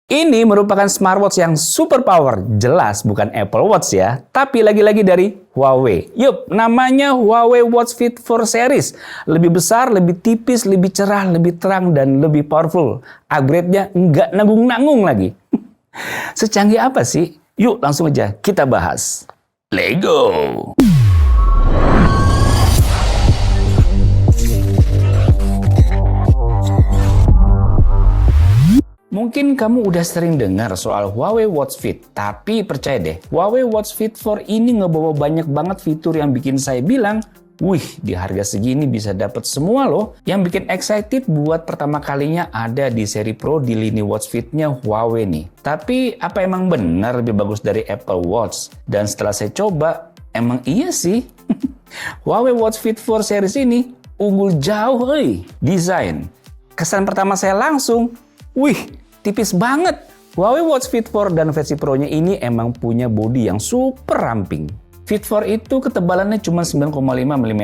Ini merupakan smartwatch yang super power, jelas bukan Apple Watch ya, tapi lagi-lagi dari Huawei. Yup, namanya Huawei Watch Fit 4 Series. Lebih besar, lebih tipis, lebih cerah, lebih terang, dan lebih powerful. Upgrade-nya nggak nanggung-nanggung lagi. Secanggih apa sih? Yuk langsung aja kita bahas. Let's go! Mungkin kamu udah sering dengar soal Huawei Watch Fit, tapi percaya deh, Huawei Watch Fit 4 ini ngebawa banyak banget fitur yang bikin saya bilang, wih, di harga segini bisa dapat semua loh. Yang bikin excited buat pertama kalinya ada di seri Pro di lini Watch Fit-nya Huawei nih. Tapi apa emang benar lebih bagus dari Apple Watch? Dan setelah saya coba, emang iya sih. Huawei Watch Fit 4 series ini unggul jauh, desain. Kesan pertama saya langsung, wih, tipis banget. Huawei Watch Fit 4 dan versi Pro-nya ini emang punya bodi yang super ramping. Fit 4 itu ketebalannya cuma 9,5 mm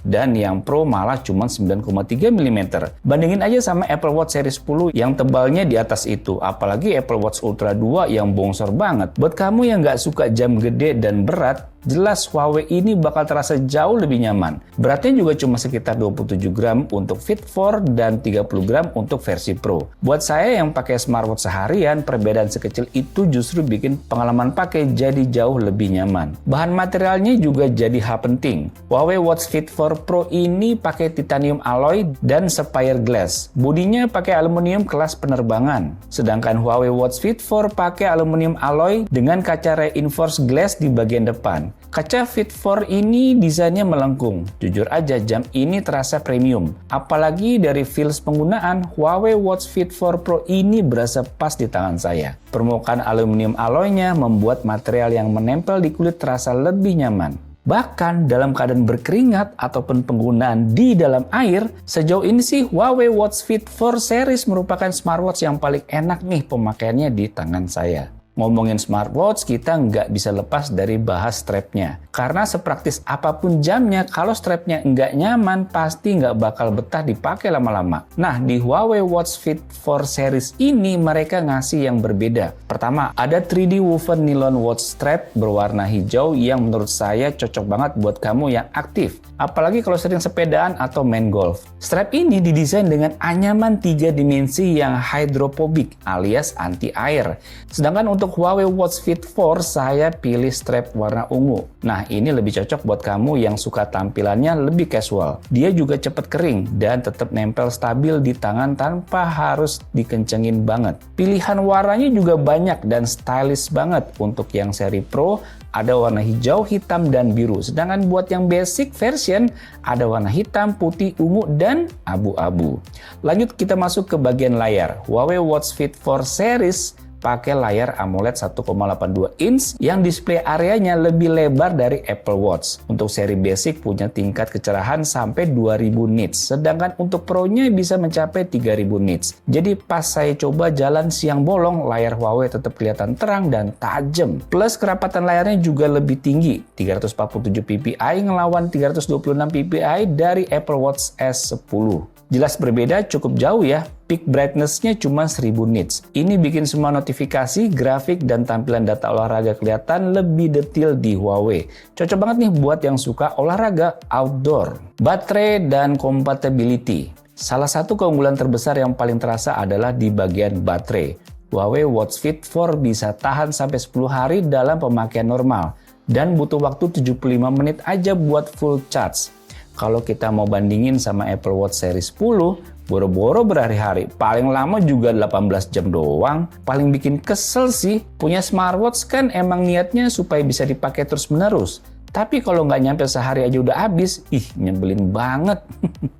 dan yang Pro malah cuma 9,3 mm. Bandingin aja sama Apple Watch Series 10 yang tebalnya di atas itu, apalagi Apple Watch Ultra 2 yang bongsor banget. Buat kamu yang nggak suka jam gede dan berat, jelas Huawei ini bakal terasa jauh lebih nyaman. Beratnya juga cuma sekitar 27 gram untuk Fit 4 dan 30 gram untuk versi Pro. Buat saya yang pakai smartwatch seharian, perbedaan sekecil itu justru bikin pengalaman pakai jadi jauh lebih nyaman. Bahan materialnya juga jadi hal penting. Huawei Watch Fit 4 Pro ini pakai titanium alloy dan sapphire glass. Bodinya pakai aluminium kelas penerbangan. Sedangkan Huawei Watch Fit 4 pakai aluminium alloy dengan kaca reinforced glass di bagian depan. Kaca Fit 4 ini desainnya melengkung. Jujur aja jam ini terasa premium. Apalagi dari feels penggunaan, Huawei Watch Fit 4 Pro ini berasa pas di tangan saya. Permukaan aluminium alloy-nya membuat material yang menempel di kulit terasa lebih nyaman. Bahkan dalam keadaan berkeringat ataupun penggunaan di dalam air, sejauh ini sih Huawei Watch Fit 4 Series merupakan smartwatch yang paling enak nih pemakaiannya di tangan saya. Ngomongin smartwatch, kita nggak bisa lepas dari bahas strapnya. Karena sepraktis apapun jamnya, kalau strapnya nggak nyaman, pasti nggak bakal betah dipakai lama-lama. Nah, di Huawei Watch Fit 4 Series ini, mereka ngasih yang berbeda. Pertama, ada 3D woven nylon watch strap berwarna hijau yang menurut saya cocok banget buat kamu yang aktif. Apalagi kalau sering sepedaan atau main golf. Strap ini didesain dengan anyaman 3 dimensi yang hydrophobic alias anti air. Sedangkan untuk Huawei Watch Fit 4 saya pilih strap warna ungu. Nah, ini lebih cocok buat kamu yang suka tampilannya lebih casual. Dia juga cepat kering dan tetap nempel stabil di tangan tanpa harus dikencengin banget. Pilihan warnanya juga banyak dan stylish banget. Untuk yang seri Pro ada warna hijau, hitam, dan biru. Sedangkan buat yang basic version ada warna hitam, putih, ungu, dan abu-abu. Lanjut kita masuk ke bagian layar. Huawei Watch Fit 4 Series pakai layar AMOLED 1,82 inch yang display areanya lebih lebar dari Apple Watch. Untuk seri basic punya tingkat kecerahan sampai 2000 nits, sedangkan untuk Pro-nya bisa mencapai 3000 nits. Jadi pas saya coba jalan siang bolong, layar Huawei tetap kelihatan terang dan tajam. Plus kerapatan layarnya juga lebih tinggi, 347 ppi ngelawan 326 ppi dari Apple Watch S10. Jelas berbeda, cukup jauh ya. Peak brightness-nya cuma 1000 nits. Ini bikin semua notifikasi, grafik, dan tampilan data olahraga kelihatan lebih detail di Huawei. Cocok banget nih buat yang suka olahraga outdoor. Baterai dan compatibility. Salah satu keunggulan terbesar yang paling terasa adalah di bagian baterai. Huawei Watch Fit 4 bisa tahan sampai 10 hari dalam pemakaian normal dan butuh waktu 75 menit aja buat full charge. Kalau kita mau bandingin sama Apple Watch Series 10, boro-boro berhari-hari, paling lama juga 18 jam doang. Paling bikin kesel sih, punya smartwatch kan emang niatnya supaya bisa dipakai terus-menerus. Tapi kalau nggak nyampe sehari aja udah habis, nyebelin banget.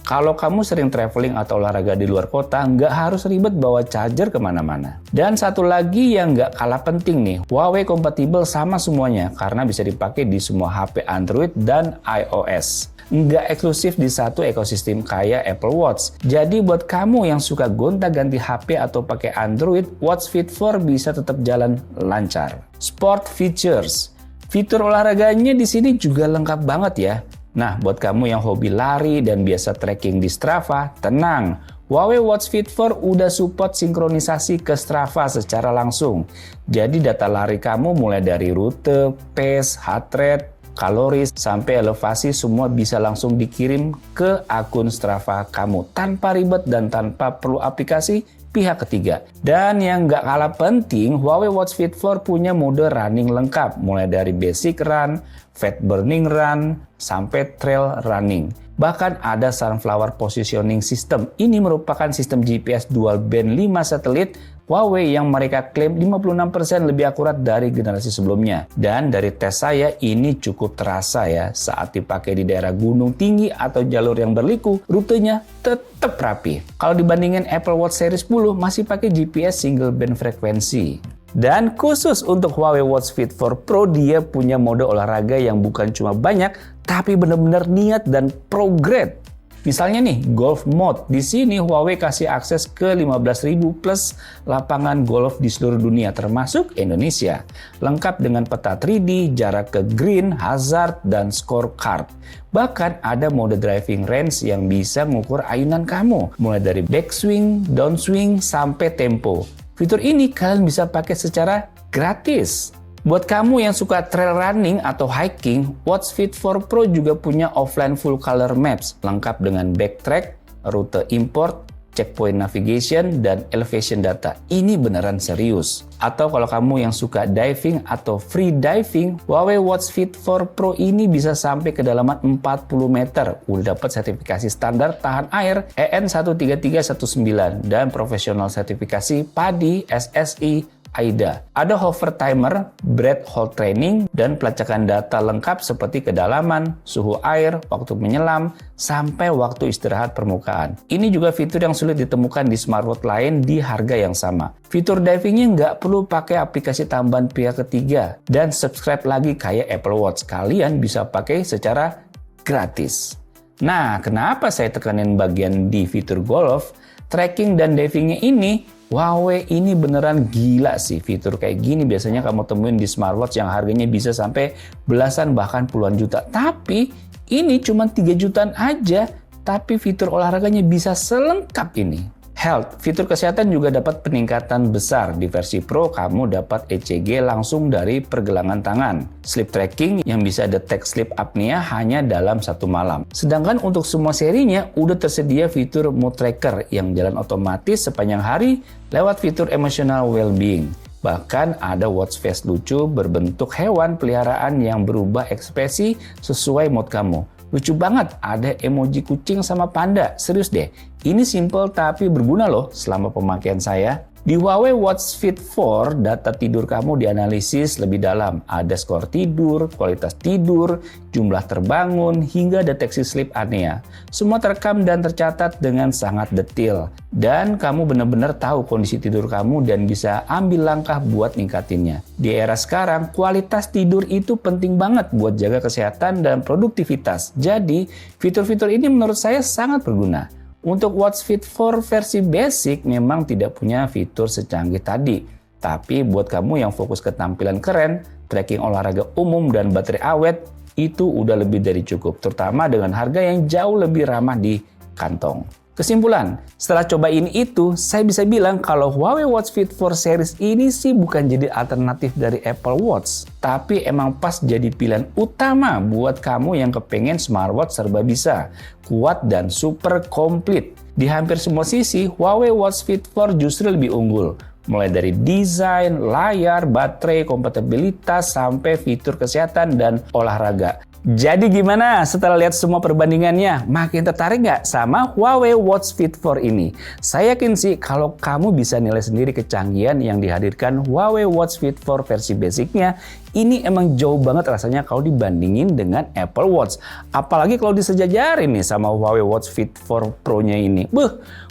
Kalau kamu sering traveling atau olahraga di luar kota, nggak harus ribet bawa charger kemana-mana. Dan satu lagi yang nggak kalah penting nih, Huawei kompatibel sama semuanya karena bisa dipakai di semua HP Android dan iOS. Nggak eksklusif di satu ekosistem kayak Apple Watch. Jadi buat kamu yang suka gonta-ganti HP atau pakai Android, Watch Fit 4 bisa tetap jalan lancar. Sport features. Fitur olahraganya di sini juga lengkap banget ya. Nah, buat kamu yang hobi lari dan biasa tracking di Strava, tenang. Huawei Watch Fit 4 udah support sinkronisasi ke Strava secara langsung. Jadi data lari kamu mulai dari rute, pace, heart rate, kaloris, sampai elevasi semua bisa langsung dikirim ke akun Strava kamu tanpa ribet dan tanpa perlu aplikasi pihak ketiga. Dan yang nggak kalah penting, Huawei Watch Fit 4 punya mode running lengkap, mulai dari basic run, fat burning run, sampai trail running. Bahkan ada Sunflower Positioning System. Ini merupakan sistem GPS dual band 5 satelit Huawei yang mereka klaim 56% lebih akurat dari generasi sebelumnya. Dan dari tes saya, ini cukup terasa ya saat dipakai di daerah gunung tinggi atau jalur yang berliku, rutenya tetap rapi. Kalau dibandingin Apple Watch Series 10 masih pakai GPS single band frekuensi. Dan khusus untuk Huawei Watch Fit 4 Pro, dia punya mode olahraga yang bukan cuma banyak, tapi benar-benar niat dan pro grade. Misalnya nih, golf mode. Di sini Huawei kasih akses ke 15.000 plus lapangan golf di seluruh dunia, termasuk Indonesia. Lengkap dengan peta 3D, jarak ke green, hazard, dan scorecard. Bahkan ada mode driving range yang bisa mengukur ayunan kamu, mulai dari backswing, downswing, sampai tempo. Fitur ini kalian bisa pakai secara gratis. Buat kamu yang suka trail running atau hiking, Watch Fit 4 Pro juga punya offline full color maps, lengkap dengan backtrack, rute import, checkpoint navigation, dan elevation data. Ini beneran serius. Atau kalau kamu yang suka diving atau free diving, Huawei Watch Fit 4 Pro ini bisa sampai kedalaman 40 meter. Udah dapat sertifikasi standar tahan air EN 13319 dan profesional sertifikasi PADI SSI AIDA. Ada hover timer, breath hold training, dan pelacakan data lengkap seperti kedalaman, suhu air, waktu menyelam, sampai waktu istirahat permukaan. Ini juga fitur yang sulit ditemukan di smartwatch lain di harga yang sama. Fitur divingnya nggak perlu pakai aplikasi tambahan pihak ketiga, dan subscribe lagi kayak Apple Watch. Kalian bisa pakai secara gratis. Nah, kenapa saya tekanin bagian di fitur golf, tracking, dan divingnya ini? Huawei ini beneran gila sih. Fitur kayak gini biasanya kamu temuin di smartwatch yang harganya bisa sampai belasan bahkan puluhan juta. Tapi ini cuma 3 jutaan aja, tapi fitur olahraganya bisa selengkap ini. Health, fitur kesehatan juga dapat peningkatan besar. Di versi Pro, kamu dapat ECG langsung dari pergelangan tangan. Sleep tracking yang bisa detect sleep apnea hanya dalam 1 malam. Sedangkan untuk semua serinya, udah tersedia fitur mood tracker yang jalan otomatis sepanjang hari lewat fitur emotional well-being. Bahkan ada watch face lucu berbentuk hewan peliharaan yang berubah ekspresi sesuai mood kamu. Lucu banget, ada emoji kucing sama panda. Serius deh, ini simple tapi berguna loh selama pemakaian saya. Di Huawei Watch Fit 4, data tidur kamu dianalisis lebih dalam. Ada skor tidur, kualitas tidur, jumlah terbangun, hingga deteksi sleep apnea. Semua terekam dan tercatat dengan sangat detail. Dan kamu benar-benar tahu kondisi tidur kamu dan bisa ambil langkah buat ningkatinnya. Di era sekarang, kualitas tidur itu penting banget buat jaga kesehatan dan produktivitas. Jadi, fitur-fitur ini menurut saya sangat berguna. Untuk Watch Fit 4 versi basic memang tidak punya fitur secanggih tadi. Tapi buat kamu yang fokus ke tampilan keren, tracking olahraga umum, dan baterai awet, itu udah lebih dari cukup. Terutama dengan harga yang jauh lebih ramah di kantong. Kesimpulan, setelah cobain itu, saya bisa bilang kalau Huawei Watch Fit 4 series ini sih bukan jadi alternatif dari Apple Watch, tapi emang pas jadi pilihan utama buat kamu yang kepengen smartwatch serba bisa, kuat, dan super komplit. Di hampir semua sisi, Huawei Watch Fit 4 justru lebih unggul. Mulai dari desain, layar, baterai, kompatibilitas, sampai fitur kesehatan dan olahraga. Jadi gimana setelah lihat semua perbandingannya? Makin tertarik nggak sama Huawei Watch Fit 4 ini? Saya yakin sih kalau kamu bisa nilai sendiri kecanggihan yang dihadirkan Huawei Watch Fit 4 versi basicnya. Ini emang jauh banget rasanya kalau dibandingin dengan Apple Watch. Apalagi kalau disejajarin nih sama Huawei Watch Fit 4 Pro-nya ini.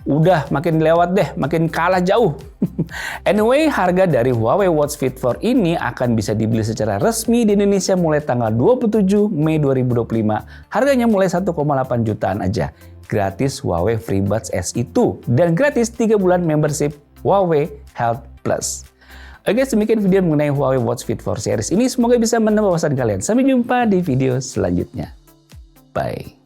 Udah makin lewat deh, makin kalah jauh. Anyway, harga dari Huawei Watch Fit 4 ini akan bisa dibeli secara resmi di Indonesia mulai tanggal 27 Mei 2025. Harganya mulai 1,8 jutaan aja. Gratis Huawei FreeBuds SE2 dan gratis 3 bulan membership Huawei Health Plus. Oke, demikian video mengenai Huawei Watch Fit 4 series ini. Semoga bisa menambah wawasan kalian. Sampai jumpa di video selanjutnya. Bye.